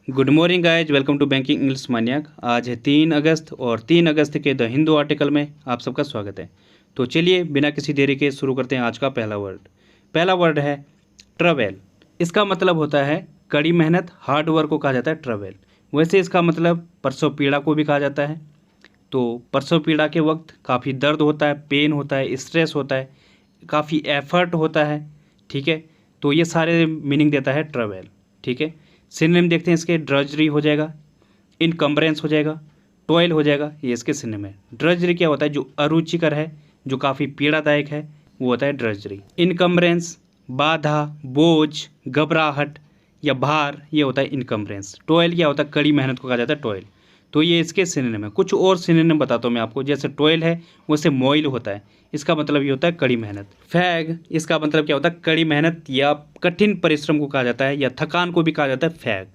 Good morning guys, welcome to banking English maniac. आज है 3 अगस्त और 3 अगस्त के द हिंदू आर्टिकल में आप सबका स्वागत है। तो चलिए बिना किसी देरी के शुरू करते हैं आज का पहला वर्ड है ट्रैवल। इसका मतलब होता है कड़ी मेहनत, हार्ड वर्क को कहा जाता है ट्रैवल। वैसे इसका मतलब प्रसव पीड़ा को भी कहा जाता है। तो प्रसव पीड़ा के वक्त काफ़ी दर्द होता है, पेन होता है, स्ट्रेस होता है, काफ़ी एफर्ट होता है। ठीक है, तो ये सारे मीनिंग देता है ट्रैवल। ठीक है, सिनोनिम देखते हैं इसके। ड्रजरी हो जाएगा, इनकम्बरेंस हो जाएगा, टॉयल हो जाएगा। ये इसके सिनोनिम है। ड्रजरी क्या होता है? जो अरुचिकर है, जो काफ़ी पीड़ादायक है, वो होता है ड्रजरी। इनकम्बरेंस बाधा, बोझ, घबराहट या भार, ये होता है इनकम्बरेंस। टॉयल क्या होता है? कड़ी मेहनत को कहा जाता है टॉयल। तो ये इसके सिनोनिम है। कुछ और सिनोनिम बताता हूँ मैं आपको। जैसे टॉयल है वैसे मोइल होता है, इसका मतलब ये होता है कड़ी मेहनत। फैग, इसका मतलब क्या होता है? कड़ी मेहनत या कठिन परिश्रम को कहा जाता है, या थकान को भी कहा जाता है फैग।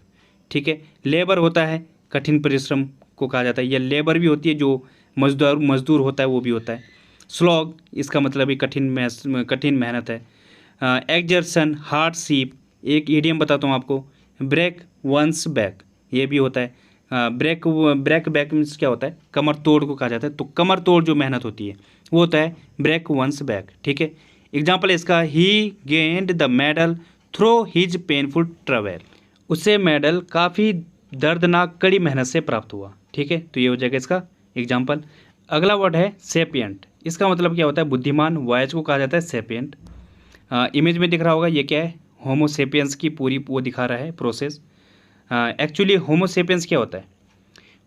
ठीक है, लेबर होता है, कठिन परिश्रम को कहा जाता है, या लेबर भी होती है, जो मजदूर होता है वो भी होता है। स्लॉग, इसका मतलब भी कठिन मेहनत है। एक्जर्सन, हार्डशिप, एक इडियम बताता हूँ आपको। ब्रेक वंस बैक, ये भी होता है। ब्रेक बैक मीन्स क्या होता है? कमर तोड़ को कहा जाता है। तो कमर तोड़ जो मेहनत होती है वो होता है ब्रेक वंस बैक। ठीक है, एग्जाम्पल इसका, he gained the medal through his painful travail. उसे मेडल काफ़ी दर्दनाक कड़ी मेहनत से प्राप्त हुआ। ठीक है, तो ये हो जाएगा इसका एग्जाम्पल। अगला वर्ड है सेपियंट। इसका मतलब क्या होता है? बुद्धिमान। वॉयस को कहा जाता है सेपियंट। इमेज में दिख रहा होगा, ये क्या है? होमोसेपियंस की पूरी वो दिखा रहा है प्रोसेस। एक्चुअली होमोसेपियंस क्या होता है?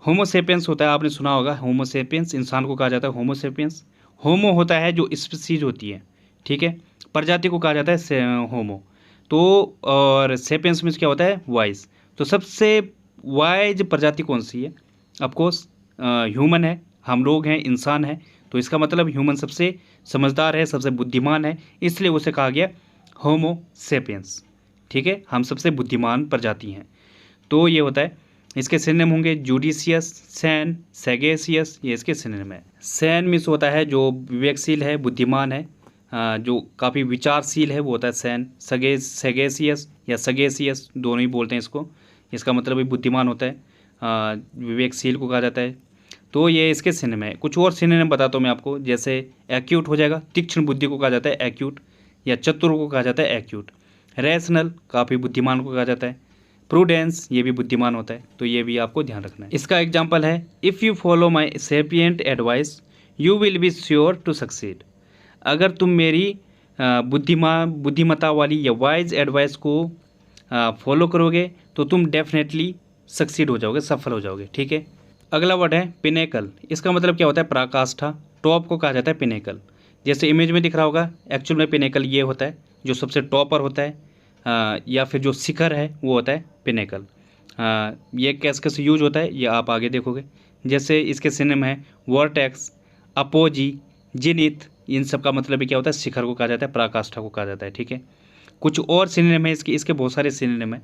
होमोसेपियंस होता है, आपने सुना होगा, होमोसेपियंस इंसान को कहा जाता है होमोसेपियंस। होमो होता है जो स्पीसीज होती है। ठीक है, प्रजाति को कहा जाता है होमो। तो और सेपियंस मीन्स क्या होता है? वाइज। तो सबसे वाइज प्रजाति कौन सी है? ऑफकोर्स ह्यूमन है, हम लोग हैं, इंसान है। तो इसका मतलब ह्यूमन सबसे समझदार है, सबसे बुद्धिमान है, इसलिए उसे कहा गया होमो सेपियंस। ठीक है, हम सबसे बुद्धिमान प्रजाति हैं। तो ये होता है। इसके सिनोनिम होंगे जुडिशियस, सैन, सैगेसियस, ये इसके सिनोनिम है। सैन मीन्स होता है जो विवेकशील है, बुद्धिमान है, जो काफ़ी विचारशील है, वो होता है सैन। सैगेसियस या सगेसियस दोनों ही बोलते हैं इसको। इसका मतलब भी बुद्धिमान होता है, विवेकशील को कहा जाता है। तो ये इसके सिनोनिम है। कुछ और सिनोनिम बताता हूँ मैं आपको। जैसे एक्यूट हो जाएगा, तीक्ष्ण बुद्धि को कहा जाता है एक्यूट, या चतुर को कहा जाता है एक्यूट। रैशनल, काफ़ी बुद्धिमान को कहा जाता है। प्रूडेंस, ये भी बुद्धिमान होता है। तो ये भी आपको ध्यान रखना है। इसका एग्जाम्पल है, if you follow my sapient advice you will be sure to succeed. अगर तुम मेरी बुद्धिमता वाली या वाइज एडवाइस को फॉलो करोगे तो तुम डेफिनेटली सक्सीड हो जाओगे, सफल हो जाओगे। ठीक है, अगला वर्ड है पिनेकल। इसका मतलब क्या होता है? पराकाष्ठा। टॉप को कहा जाता है पिनेकल। जैसे इमेज में दिख रहा होगा, एक्चुअल में पिनेकल ये होता है जो सबसे टॉपर होता है, या फिर जो शिखर है वो होता है पिनेकल। ये कैसे यूज होता है ये आप आगे देखोगे। जैसे इसके सिनोनिम है वर्टेक्स, अपोजी, जिनिथ। इन सब का मतलब भी क्या होता है? शिखर को कहा जाता है, पराकाष्ठा को कहा जाता है। ठीक है, कुछ और सिनोनिम है इसके बहुत सारे सिनोनिम है।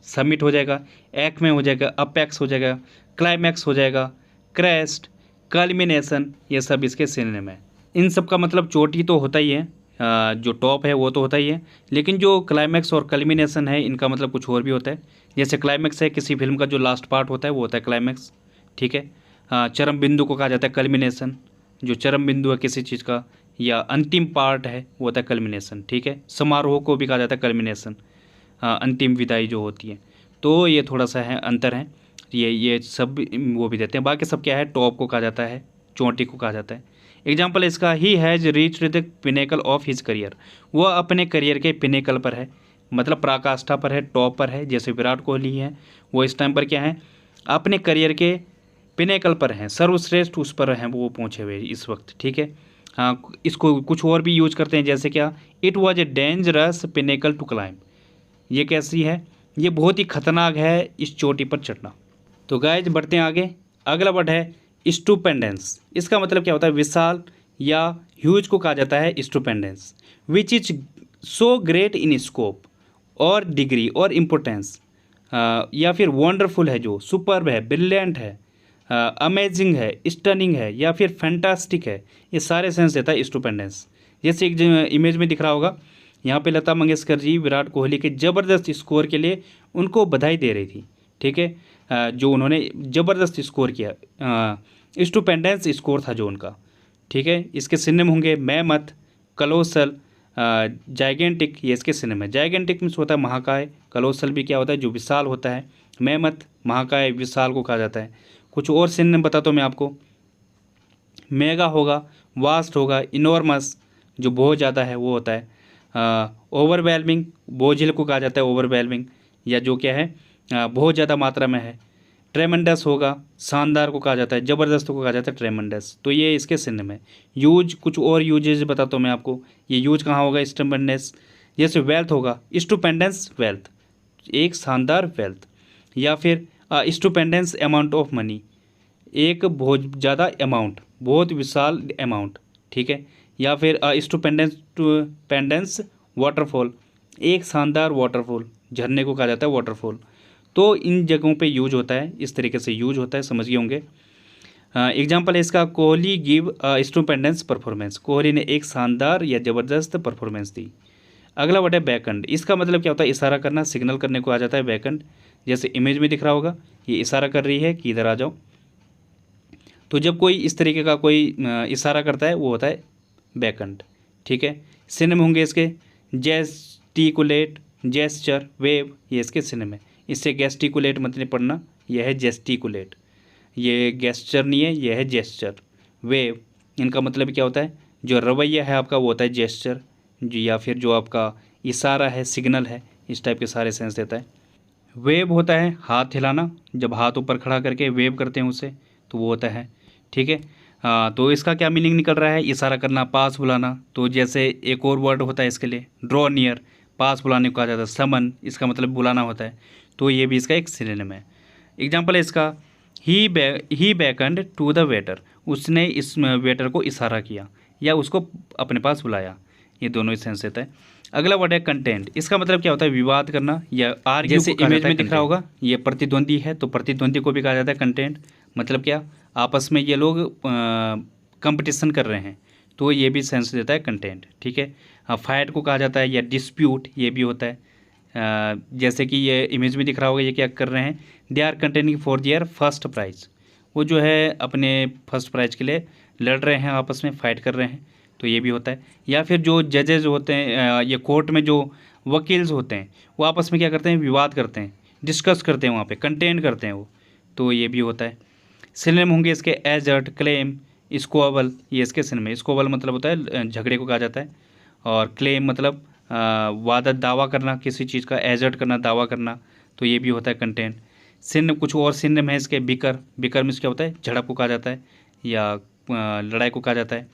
समिट हो जाएगा, एक्मे हो जाएगा, अपेक्स हो जाएगा, क्लाइमैक्स हो जाएगा, क्रेस्ट, कल्मिनेशन, ये सब इसके सिनोनिम है। इन सब का मतलब चोटी तो होता ही है, जो टॉप है वो तो होता ही है, लेकिन जो क्लाइमैक्स और कल्मिनेशन है इनका मतलब कुछ और भी होता है। जैसे क्लाइमैक्स है किसी फिल्म का जो लास्ट पार्ट होता है वो होता है क्लाइमैक्स। ठीक है, चरम बिंदु को कहा जाता है कल्मिनेशन। जो चरम बिंदु है किसी चीज़ का या अंतिम पार्ट है वो होता है कल्मिनेशन। ठीक है, समारोह को भी कहा जाता है कल्मिनेशन, अंतिम विदाई जो होती है। तो ये थोड़ा सा है अंतर है, ये सब वो भी देते हैं। बाकी सब क्या है? टॉप को कहा जाता है, चोटी को कहा जाता है। एग्जाम्पल इसका, he has reached the pinnacle of his career. वह अपने करियर के पिनेकल पर है, मतलब पराकाष्ठा पर है, टॉप पर है। जैसे विराट कोहली है, वो इस टाइम पर क्या है? अपने करियर के पिनेकल पर हैं, सर्वश्रेष्ठ उस पर हैं वो पहुँचे हुए इस वक्त। ठीक है, हाँ, इसको कुछ और भी यूज करते हैं। जैसे क्या, it was a dangerous pinnacle to climb. ये कैसी है? ये बहुत ही खतरनाक है इस चोटी पर चढ़ना। तो गाइज बढ़ते हैं आगे। अगला वर्ड है स्टूपेंडेंस। इसका मतलब क्या होता है? विशाल या ह्यूज को कहा जाता है stupendous. Which is so great in scope और डिग्री और इम्पोर्टेंस, या फिर वंडरफुल है, जो सुपर्ब है, ब्रिलियंट है, अमेजिंग है, स्टनिंग है, या फिर फैंटास्टिक है। ये सारे सेंस देता है स्टूपेंडेंस। जैसे एक इमेज में दिख रहा होगा, यहाँ पे लता मंगेशकर जी विराट कोहली के ज़बरदस्त स्कोर के लिए उनको बधाई दे रही थी। ठीक है, जो उन्होंने ज़बरदस्त स्कोर किया, स्टुपेंडेंस स्कोर था जो उनका, ठीक है। इसके सिनोनिम होंगे मैमथ, कलोसल, जाइगेंटिक, ये इसके सिनोनिम है। जाइगेंटिक मीन्स होता है महाकाय, कलोसल भी क्या होता है जो विशाल होता है, मैमथ महाकाय विशाल को कहा जाता है। कुछ और सिनोनिम बताता हूँ मैं आपको, मेगा होगा, वास्ट होगा, इनॉर्मस जो बहुत ज़्यादा है वो होता है, ओवरवेलमिंग बोझिल को कहा जाता है ओवरवेलमिंग, या जो क्या है बहुत ज़्यादा मात्रा में है। ट्रेमेंडस होगा, शानदार को कहा जाता है, ज़बरदस्त को कहा जाता है ट्रेमेंडस। तो ये इसके सिनोनिम है। यूज, कुछ और यूजेज बताता हूँ मैं आपको, ये यूज कहाँ होगा, स्टुपेंडेंस। जैसे वेल्थ होगा, स्टुपेंडेंस वेल्थ, एक शानदार वेल्थ, या फिर स्टुपेंडेंस अमाउंट ऑफ मनी, एक बहुत ज़्यादा अमाउंट, बहुत विशाल अमाउंट, ठीक है। या फिर स्टुपेंडेंस वाटरफॉल, एक शानदार वाटरफॉल, झरने को कहा जाता है वाटरफॉल। तो इन जगहों पे यूज होता है, इस तरीके से यूज होता है, समझ गए होंगे। एग्जाम्पल है इसका, कोहली गिव स्टुपेंडेंस परफॉर्मेंस, कोहली ने एक शानदार या ज़बरदस्त परफॉर्मेंस दी। अगला वर्ड है बैकएंड, इसका मतलब क्या होता है, इशारा करना, सिग्नल करने को आ जाता है बैकएंड। जैसे इमेज में दिख रहा होगा, ये इशारा कर रही है कि इधर आ जाओ। तो जब कोई इस तरीके का कोई इशारा करता है वो होता है बैकएंड, ठीक है। सिनोनिम होंगे इसके, जेस्टिकुलेट, जेस्चर, वेव, ये इसके सिनोनिम है। इससे गेस्टिकुलेट मत नहीं पढ़ना, यह है जेस्टिकुलेट, ये गेस्चर नहीं है, यह है जेस्चर। वेव, इनका मतलब क्या होता है, जो रवैया है आपका वो होता है जेस्चर, या फिर जो आपका इशारा है, सिग्नल है, इस टाइप के सारे सेंस देता है। वेव होता है हाथ हिलाना, जब हाथ ऊपर खड़ा करके वेव करते हैं उसे, तो वो होता है, ठीक है। तो इसका क्या मीनिंग निकल रहा है, इशारा करना, पास बुलाना। तो जैसे एक और वर्ड होता है इसके लिए, ड्रॉ नियर, पास बुलाने को कहा जाता है। समन, इसका मतलब बुलाना होता है, तो ये भी इसका एक सिनोनिम है। एग्जाम्पल है इसका, ही बैकन्ड टू द वेटर, उसने इस वेटर को इशारा किया या उसको अपने पास बुलाया, ये दोनों ही सेंस देता है। अगला वर्ड है कंटेंट, इसका मतलब क्या होता है, विवाद करना या आर्ग्यू। जैसे इमेज में दिख रहा होगा, ये प्रतिद्वंदी है, तो प्रतिद्वंदी को भी कहा जाता है कंटेंट। मतलब क्या, आपस में ये लोग कंपटीशन कर रहे हैं, तो ये भी सेंस देता है कंटेंट, ठीक है। फाइट को कहा जाता है, या डिस्प्यूट, ये भी होता है। जैसे कि ये इमेज में दिख रहा होगा, ये क्या कर रहे हैं, they are contending for their first prize, वो जो है अपने फर्स्ट प्राइज़ के लिए लड़ रहे हैं, आपस में फाइट कर रहे हैं, तो ये भी होता है। या फिर जो जजेज होते हैं, ये कोर्ट में जो वकील्स होते हैं, वो आपस में क्या करते हैं, विवाद करते हैं, डिस्कस करते हैं, वहाँ पे कंटेंट करते हैं वो, तो ये भी होता है। सिनोनिम होंगे इसके, एजर्ट, क्लेम, स्क्वबल, ये इसके सिनोनिम है। स्क्वबल मतलब होता है झगड़े को कहा जाता है, और क्लेम मतलब वादा, दावा करना किसी चीज़ का, एजर्ट करना, दावा करना, तो ये भी होता है कंटेंट। सिनोनिम, कुछ और सिनोनिम है इसके, बिकर, बिकर मीन्स क्या होता है, झड़प को कहा जाता है या लड़ाई को कहा जाता है।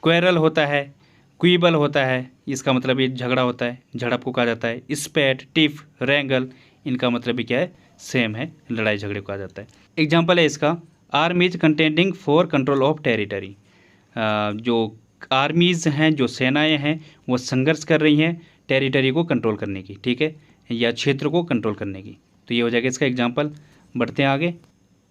क्वेरल होता है, क्वीबल होता है, इसका मतलब ये झगड़ा होता है, झड़प को कहा जाता है। स्पैट, टिफ, रैंगल, इनका मतलब भी क्या है, सेम है, लड़ाई झगड़े को कहा जाता है। एग्जाम्पल है इसका, आर्मीज contending for control of territory, जो आर्मीज़ हैं, जो सेनाएं हैं, वो संघर्ष कर रही हैं टेरिटरी को कंट्रोल करने की, ठीक है, या क्षेत्र को कंट्रोल करने की। तो ये हो जाएगा इसका एग्जाम्पल। बढ़ते हैं आगे।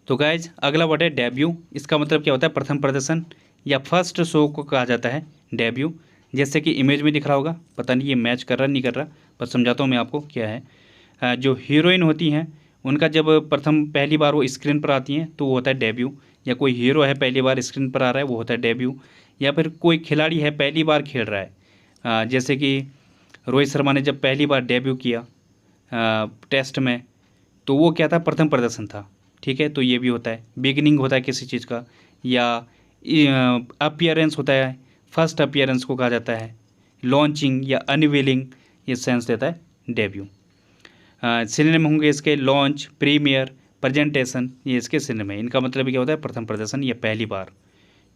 तो गाइज अगला वर्ड है डेब्यू, इसका मतलब क्या होता है, प्रथम प्रदर्शन या फर्स्ट शो को कहा जाता है डेब्यू। जैसे कि इमेज में दिख रहा होगा, पता नहीं ये मैच कर रहा नहीं कर रहा, पर समझाता हूँ मैं आपको क्या है। जो हीरोइन होती हैं, उनका जब प्रथम पहली बार वो स्क्रीन पर आती हैं तो वो होता है डेब्यू, या कोई हीरो है पहली बार स्क्रीन पर आ रहा है वो होता है डेब्यू, या फिर कोई खिलाड़ी है पहली बार खेल रहा है, जैसे कि रोहित शर्मा ने जब पहली बार डेब्यू किया टेस्ट में, तो वो क्या था, प्रथम प्रदर्शन था, ठीक है। तो ये भी होता है, बिगिनिंग होता है किसी चीज़ का, या अपीयरेंस होता है, फर्स्ट अपीयरेंस को कहा जाता है। लॉन्चिंग या अनवीलिंग, ये सेंस देता है डेब्यू। सिनोनिम होंगे इसके, लॉन्च, प्रीमियर, प्रेजेंटेशन, ये इसके सिनोनिम है। इनका मतलब क्या होता है, प्रथम प्रदर्शन या पहली बार,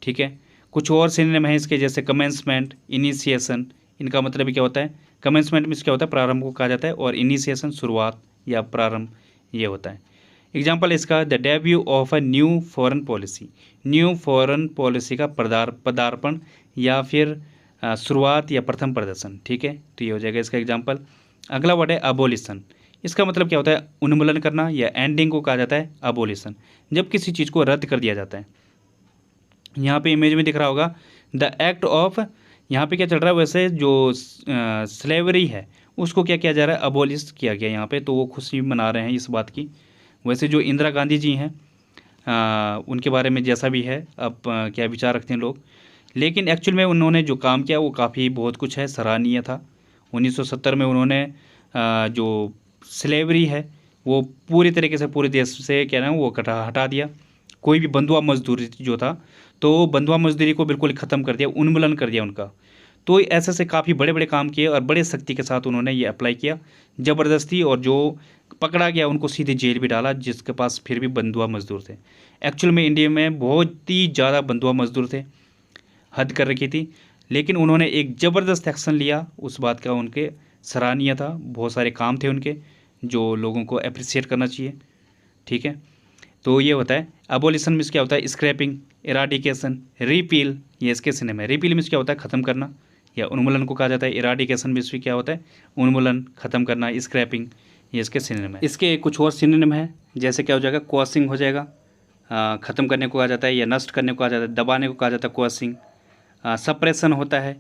ठीक है। कुछ और सिनोनिम है इसके, जैसे कमेंसमेंट, इनिशिएशन, इनका मतलब क्या होता है, कमेंसमेंट मीन्स क्या होता है, प्रारंभ को कहा जाता है, और इनिशिएशन शुरुआत या प्रारंभ, ये होता है। एग्जाम्पल इसका, the debut of a new foreign policy, new foreign policy का पदार्पण या फिर शुरुआत या प्रथम प्रदर्शन, ठीक है। तो ये हो जाएगा इसका एग्जाम्पल। अगला वर्ड है अबोलिशन, इसका मतलब क्या होता है, उन्मूलन करना या एंडिंग को कहा जाता है अबोलिशन, जब किसी चीज़ को रद्द कर दिया जाता है। यहाँ पे इमेज में दिख रहा होगा, द एक्ट ऑफ, यहाँ पे क्या चल रहा है, वैसे जो स्लेवरी है उसको क्या किया जा रहा है, अबोलिश किया गया यहाँ पे, तो वो खुशी मना रहे हैं इस बात की। वैसे जो इंदिरा गांधी जी हैं उनके बारे में जैसा भी है अब क्या विचार रखते हैं लोग, लेकिन एक्चुअल में उन्होंने जो काम किया वो काफ़ी बहुत कुछ है, सराहनीय था। 1970 में उन्होंने जो स्लेवरी है वो पूरी तरीके से पूरे देश से क्या ना वो हटा दिया। कोई भी बंधुआ मजदूरी जो था तो बंधुआ मजदूरी को बिल्कुल ख़त्म कर दिया, उन्मूलन कर दिया उनका। तो ऐसे से काफ़ी बड़े बड़े काम किए और बड़े सख्ती के साथ उन्होंने ये अप्लाई किया ज़बरदस्ती, और जो पकड़ा गया उनको सीधे जेल भी डाला जिसके पास फिर भी बंधुआ मजदूर थे। एक्चुअल में इंडिया में बहुत ही ज़्यादा बंधुआ मजदूर थे, हद कर रखी थी, लेकिन उन्होंने एक ज़बरदस्त एक्शन लिया, उस बात का उनके सराहनीय था। बहुत सारे काम थे उनके जो लोगों को अप्रिसिएट करना चाहिए। ठीक है, तो ये होता है अबोलिशन मीन्स क्या होता है, स्क्रैपिंग, इराडिकेशन, रिपील, ये इसके सिनेम है। रिपील मीन्स क्या होता है, ख़त्म करना या उन्मूलन को कहा जाता है। इराडिकेशन मीन्स भी क्या होता है, उन्मूलन, ख़त्म करना, स्क्रैपिंग, ये इसके सिनेम है। इसके कुछ और सिनेम है, जैसे क्या हो जाएगा, क्वाशिंग हो जाएगा, ख़त्म करने को कहा जाता है या नष्ट करने को कहा जाता है, दबाने को कहा जाता है क्वाशिंग। सप्रेशन होता है।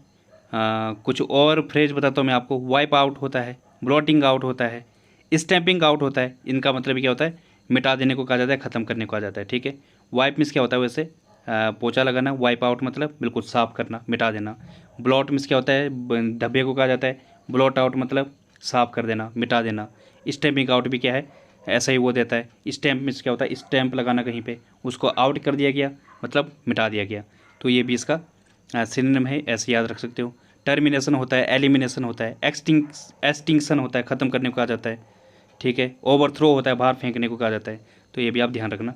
कुछ और फ्रेज बताता हूँ मैं आपको, वाइप आउट होता है, ब्लॉटिंग आउट होता है, स्टैंपिंग आउट होता है। इनका मतलब क्या होता है, मिटा देने को कहा जाता है, ख़त्म करने को कहा जाता है। ठीक है, वाइप मीन्स क्या होता है, वैसे पोछा लगाना। वाइप आउट मतलब बिल्कुल साफ़ करना, मिटा देना। ब्लॉट मीन्स क्या होता है, धब्बे को कहा जाता है। ब्लॉट आउट मतलब साफ़ कर देना, मिटा देना। स्टैंपिंग आउट भी क्या है, ऐसा ही वो देता है। स्टैम्प मीन्स क्या होता है, स्टैंप लगाना कहीं पे, उसको आउट कर दिया गया मतलब मिटा दिया गया। तो ये भी इसका सिनोनिम है, ऐसे याद रख सकते हो। टर्मिनेशन होता है, एलिमिनेशन होता है, एक्सटिंक्शन होता है, ख़त्म करने को कहा जाता है। ठीक है, ओवरथ्रो होता है, बाहर फेंकने को कहा जाता है। तो ये भी आप ध्यान रखना।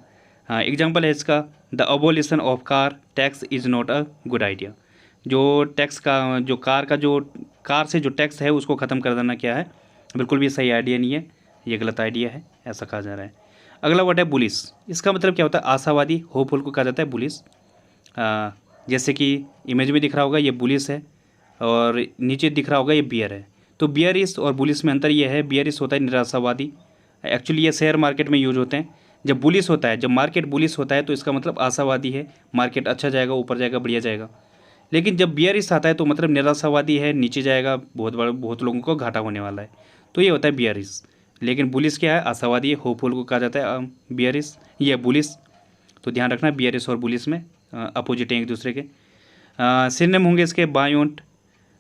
हाँ, एग्जाम्पल है इसका, the abolition of car tax is not a good idea. जो टैक्स का, जो कार से जो टैक्स है उसको ख़त्म कर देना क्या है, बिल्कुल भी सही आइडिया नहीं है, ये गलत आइडिया है, ऐसा कहा जा रहा है। अगला वर्ड है बुलिश। इसका मतलब क्या होता है, आशावादी, होपफुल को कहा जाता है बुलिश। जैसे कि इमेज में दिख रहा होगा ये बुलिश है और नीचे दिख रहा होगा ये बियर है। तो बियरिश और बुलिश में अंतर ये है, बियरिश होता है निराशावादी। एक्चुअली ये शेयर मार्केट में यूज होते हैं। जब बुलिश होता है, जब मार्केट बुलिश होता है तो इसका मतलब आशावादी है, मार्केट अच्छा जाएगा, ऊपर जाएगा, बढ़िया जाएगा। लेकिन जब बियरिश आता है तो मतलब निराशावादी है, नीचे जाएगा, बहुत लोगों को घाटा होने वाला है। तो ये होता है बियरिश। लेकिन बुलिश क्या है, आशावादी है, होपफुल को कहा जाता है बियरिश, ये बुलिश। तो ध्यान रखना, बियरिश और बुलिश में अपोजिट हैं एक दूसरे के। सिनोनिम होंगे इसके, बायोंट,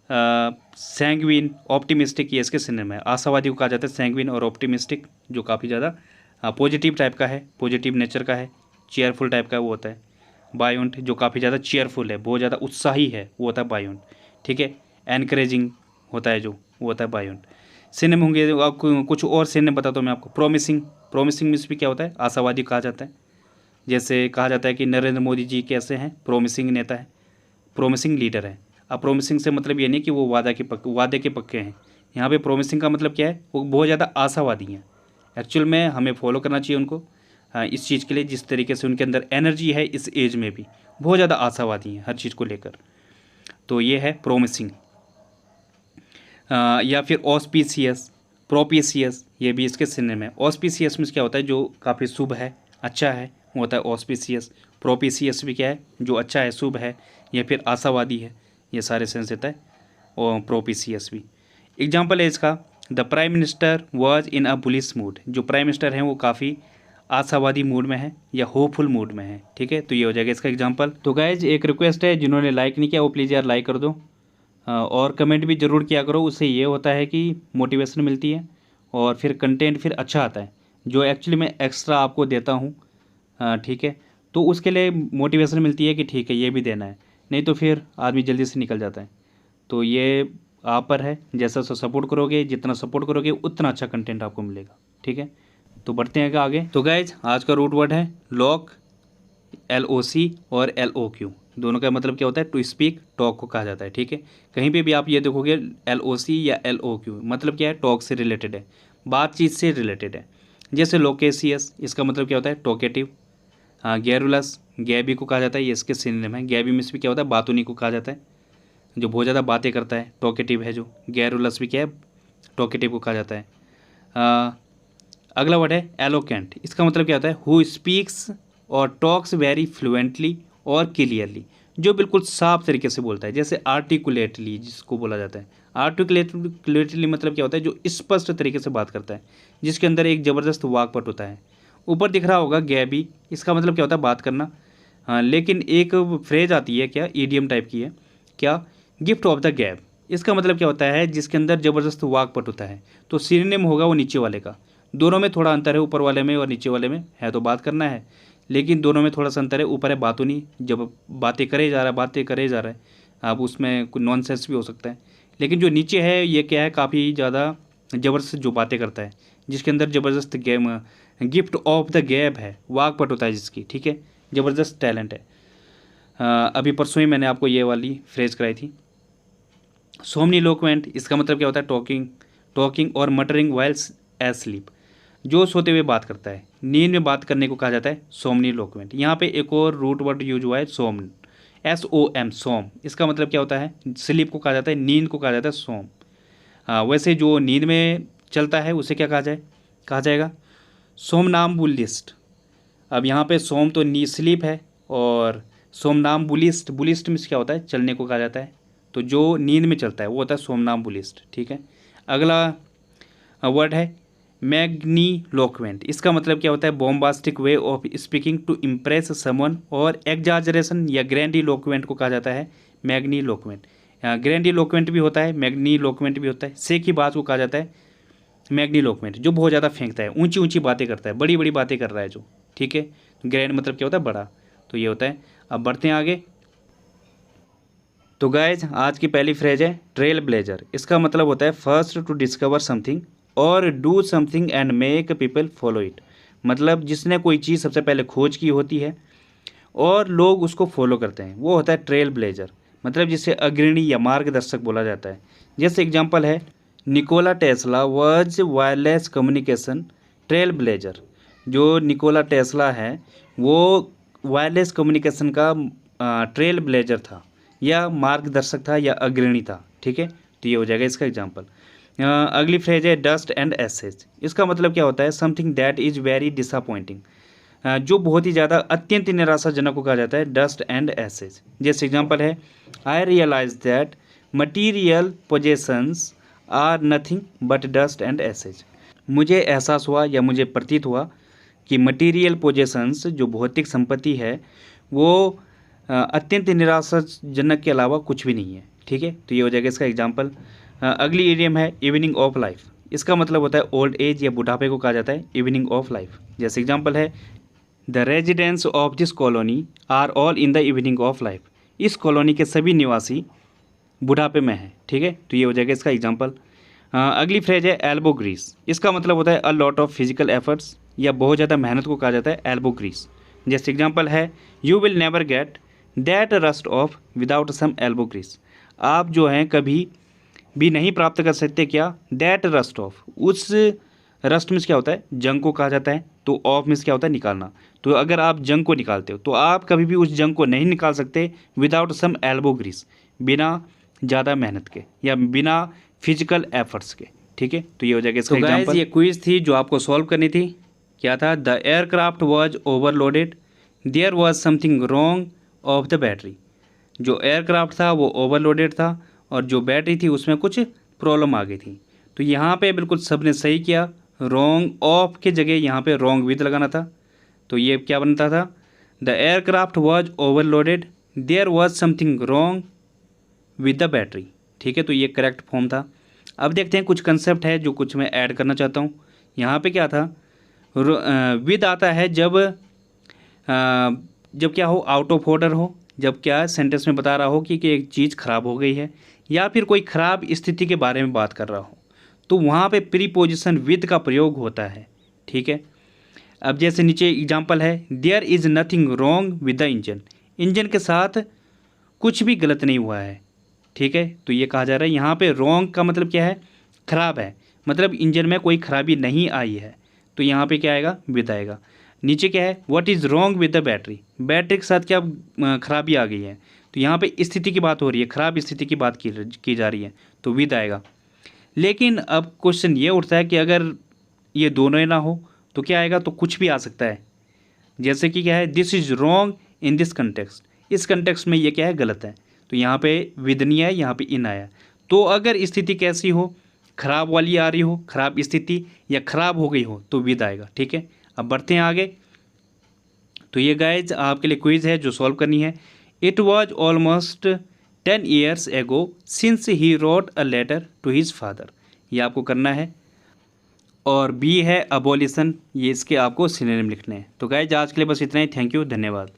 सैंग्विन, ऑप्टिमिस्टिक, ये इसके सिनोनिम है। आशावादी को कहा जाता है सैंग्विन और ऑप्टिमिस्टिक, जो काफ़ी ज़्यादा पॉजिटिव टाइप का है, पॉजिटिव नेचर का है, चेयरफुल टाइप का वो होता है। बायोंट जो काफ़ी ज़्यादा चेयरफुल है, बहुत ज़्यादा उत्साही है, वो होता है बायोंट। ठीक है, एनकरेजिंग होता है जो, वो होता है बायोंट। सिनोनिम होंगे कुछ और सिनोनिम बताता हूँ मैं आपको। प्रोमिसिंग, प्रोमिसिंग मीन्स भी क्या होता है, आशावादी कहा जाता है। जैसे कहा जाता है कि नरेंद्र मोदी जी कैसे हैं, प्रोमिसिंग नेता है, प्रोमिसिंग लीडर है। अब प्रोमिसिंग से मतलब ये नहीं कि वो वादे के पक्के हैं। यहाँ पे प्रोमिसिंग का मतलब क्या है, वो बहुत ज़्यादा आशावादी हैं। एक्चुअल में हमें फॉलो करना चाहिए उनको इस चीज़ के लिए, जिस तरीके से उनके अंदर एनर्जी है, इस एज में भी बहुत ज़्यादा आशावादी हैं हर चीज़ को लेकर। तो ये है प्रोमिसिंग। या फिर ऑस्पिशियस, प्रोपिशियस, ये भी इसके सिनोनिम है। ऑस्पिशियस में क्या होता है, जो काफ़ी शुभ है, अच्छा है, वो होता है ऑस्पिशियस। प्रोपिशियस भी क्या है, जो अच्छा है, शुभ है, या फिर आशावादी है, ये सारे सेंस देता है। और प्रोपिशियस भी। एग्जाम्पल है इसका, the prime minister was in a bullish mood. जो प्राइम मिनिस्टर हैं वो काफ़ी आशावादी मूड में है या होपफुल मूड में है। ठीक है, तो ये हो जाएगा इसका एग्जाम्पल। तो गाइज एक रिक्वेस्ट है, जिन्होंने लाइक नहीं किया वो प्लीज़ यार लाइक कर दो, और कमेंट भी ज़रूर किया करो। उससे ये होता है कि मोटिवेशन मिलती है और फिर कंटेंट फिर अच्छा आता है, जो एक्चुअली मैं एक्स्ट्रा आपको देता हूँ। ठीक है, तो उसके लिए मोटिवेशन मिलती है कि ठीक है ये भी देना है, नहीं तो फिर आदमी जल्दी से निकल जाता है। तो ये आप पर है, जैसा सा सपोर्ट करोगे, जितना सपोर्ट करोगे उतना अच्छा कंटेंट आपको मिलेगा। ठीक है, तो बढ़ते हैं आगे। तो गाइज आज का रूट वर्ड है लॉक, LOC और LOQ। दोनों का मतलब क्या होता है, टू स्पीक, टॉक को कहा जाता है। ठीक है, कहीं पे भी आप ये देखोगे LOC या LOQ, मतलब क्या है, टॉक से रिलेटेड है, बातचीत से रिलेटेड है। जैसे लोकेशियस, इसका मतलब क्या होता है, टॉकेटिव। गैरुलस, गैबी को कहा जाता है, ये इसके सिनोनिम है। गैबी मीन्स भी क्या होता है, बातूनी को कहा जाता है, जो बहुत ज़्यादा बातें करता है, टॉकेटिव है जो। गैरुलस भी क्या है, टॉकेटिव को कहा जाता है। अगला वर्ड है एलोकेंट। इसका मतलब क्या होता है, हु स्पीक्स और टॉक्स वेरी फ्लुएंटली और क्लियरली, जो बिल्कुल साफ तरीके से बोलता है। जैसे आर्टिकुलेटली जिसको बोला जाता है, आर्टिकुलेटली मतलब क्या होता है, जो स्पष्ट तरीके से बात करता है, जिसके अंदर एक ज़बरदस्त वाकपट होता है। ऊपर दिख रहा होगा गैबी, इसका मतलब क्या होता है बात करना। हाँ, लेकिन एक फ्रेज आती है क्या, ईडियम टाइप की है क्या, गिफ्ट ऑफ द गैब। इसका मतलब क्या होता है, जिसके अंदर ज़बरदस्त वाकपट होता है। तो सिनोनिम होगा वो नीचे वाले का। दोनों में थोड़ा अंतर है, ऊपर वाले में और नीचे वाले में है तो बात करना है, लेकिन दोनों में थोड़ा सा अंतर है। ऊपर है बातों नहीं, जब बातें करे जा रहा है, बातें करे जा रहा है, आप उसमें कुछ नॉनसेंस भी हो सकता है। लेकिन जो नीचे है ये क्या है, काफ़ी ज़्यादा ज़बरदस्त जो बातें करता है, जिसके अंदर ज़बरदस्त गेम, गिफ्ट ऑफ द गैब है, वाकपट होता है जिसकी, ठीक है, ज़बरदस्त टैलेंट है। अभी परसों ही मैंने आपको ये वाली फ्रेज कराई थी। सोमनीलोक्वेंट, इसका मतलब क्या होता है, टॉकिंग और मटरिंग वाइल्स एस्लीप, जो सोते हुए बात करता है, नींद में बात करने को कहा जाता है सोमनीलोक्वेंट। यहाँ पे एक और रूट वर्ड यूज हुआ है सोम, SOM, सोम। इसका मतलब क्या होता है, स्लीप को कहा जाता है, नींद को कहा जाता है सोम। वैसे जो नींद में चलता है उसे क्या कहा जाएगा सोमनाम्बुलिस्ट। अब यहाँ पे सोम तो नी स्लीप है, और सोमनाम्बुलिस्ट, बुलिस्ट में क्या होता है, चलने को कहा जाता है। तो जो नींद में चलता है वो होता है सोमनाम्बुलिस्ट, ठीक है। अगला वर्ड है मैग्नीलोक्वेंट। इसका मतलब क्या होता है, bombastic way of speaking to impress someone, और एग्जाजरेशन या ग्रैंडिलोक्वेंट को कहा जाता है मैग्नीलोक्वेंट। ग्रैंडिलोक्वेंट भी होता है, मैग्नीलोक्वेंट भी होता है। से की बात को कहा जाता है मैग्नीलोक्वेंट, जो बहुत ज़्यादा फेंकता है, ऊंची ऊंची बातें करता है, बड़ी बड़ी बातें कर रहा है जो, ठीक है। ग्रैंड मतलब क्या होता है, बड़ा, तो ये होता है। अब बढ़ते हैं आगे। तो गाइज आज की पहली फ्रेज है ट्रेल ब्लेजर। इसका मतलब होता है फर्स्ट टू डिस्कवर समथिंग और do something and make people follow it. मतलब जिसने कोई चीज़ सबसे पहले खोज की होती है और लोग उसको फॉलो करते हैं, वो होता है ट्रेल ब्लेजर। मतलब जिसे अग्रणी या मार्गदर्शक बोला जाता है। जैसे एग्जांपल है, Nikola Tesla was wireless communication trail blazer. जो निकोला टेस्ला है वो वायरलेस कम्युनिकेशन का ट्रेल ब्लेजर था, या मार्गदर्शक था, या अग्रणी था, ठीक है। तो ये हो जाएगा इसका एग्जाम्पल। अगली फ्रेज है डस्ट एंड एसेज। इसका मतलब क्या होता है, something that is very disappointing, जो बहुत ही ज़्यादा अत्यंत निराशाजनक को कहा जाता है डस्ट एंड एसेज। जैसे एग्जांपल है, I realise that material possessions are nothing but dust and ashes. मुझे एहसास हुआ या मुझे प्रतीत हुआ कि मटीरियल पोजेशंस, जो भौतिक संपत्ति है, वो अत्यंत निराशाजनक के अलावा कुछ भी नहीं है, ठीक है। तो ये हो जाएगा इसका एग्जांपल। अगली इडियम है इवनिंग ऑफ लाइफ। इसका मतलब होता है ओल्ड एज या बुढ़ापे को कहा जाता है इवनिंग ऑफ लाइफ। जैसे एग्जांपल है, the residents of this colony are all in the evening of life. इस कॉलोनी के सभी निवासी बुढ़ापे में हैं, ठीक है। तो ये हो जाएगा इसका एग्जांपल। अगली फ्रेज है एल्बो ग्रीस। इसका मतलब होता है a lot of physical efforts, या बहुत ज़्यादा मेहनत को कहा जाता है एल्बो ग्रीस। जैसे एग्जांपल है, you will never get that rust off without some elbow grease. आप जो हैं कभी भी नहीं प्राप्त कर सकते क्या, दैट रस्ट ऑफ, उस रस्ट में क्या होता है, जंग को कहा जाता है। तो ऑफ में क्या होता है, निकालना। तो अगर आप जंग को निकालते हो तो आप कभी भी उस जंग को नहीं निकाल सकते विदाउट सम एल्बो ग्रीस, बिना ज़्यादा मेहनत के या बिना फिजिकल एफर्ट्स के, ठीक है। तो ये हो जाएगा इसका एग्जांपल। ये क्विज थी जो आपको सॉल्व करनी थी। क्या था, the aircraft was overloaded, there was something wrong of the battery. जो एयरक्राफ्ट था वो ओवरलोडेड था, और जो बैटरी थी उसमें कुछ प्रॉब्लम आ गई थी। तो यहाँ पे बिल्कुल सब ने सही किया, रॉन्ग ऑफ के जगह यहाँ पे रॉन्ग विद लगाना था। तो ये क्या बनता था, the aircraft was overloaded, there was something wrong with the battery, ठीक है। तो ये करेक्ट फॉर्म था। अब देखते हैं कुछ कंसेप्ट है जो कुछ मैं ऐड करना चाहता हूँ। यहाँ पे क्या था, विद आता है जब क्या हो, आउट ऑफ ऑर्डर हो, जब क्या सेंटेंस में बता रहा हो कि एक चीज़ ख़राब हो गई है, या फिर कोई ख़राब स्थिति के बारे में बात कर रहा हो, तो वहाँ पे प्रीपोजिशन विद का प्रयोग होता है, ठीक है। अब जैसे नीचे एग्जांपल है, there is nothing wrong with the engine. Engine के साथ कुछ भी गलत नहीं हुआ है, ठीक है। तो ये कहा जा रहा है यहाँ पे रॉन्ग का मतलब क्या है, ख़राब है, मतलब इंजन में कोई खराबी नहीं आई है। तो यहाँ पे क्या आएगा, विद आएगा। नीचे क्या है, what is wrong with the battery, battery के साथ क्या खराबी आ गई है। तो यहाँ पे स्थिति की बात हो रही है, ख़राब स्थिति की बात की जा रही है, तो विद आएगा। लेकिन अब क्वेश्चन ये उठता है कि अगर ये दोनों ही ना हो तो क्या आएगा, तो कुछ भी आ सकता है। जैसे कि क्या है, this is wrong in this context, इस कंटेक्स्ट में ये क्या है, गलत है। तो यहाँ पे विद नहीं है, यहाँ पे इन आया। तो अगर स्थिति कैसी हो, खराब वाली आ रही हो, खराब स्थिति, या खराब हो गई हो, तो विद आएगा, ठीक है। अब बढ़ते हैं आगे। तो ये गाइज आपके लिए क्विज है जो सॉल्व करनी है। It was almost 10 years ago since he wrote a letter to his father, ये आपको करना है। और बी है अबॉलिशन, ये इसके आपको सिनोनिम लिखने हैं। तो गाइज आज के लिए बस इतना ही। थैंक यू, धन्यवाद।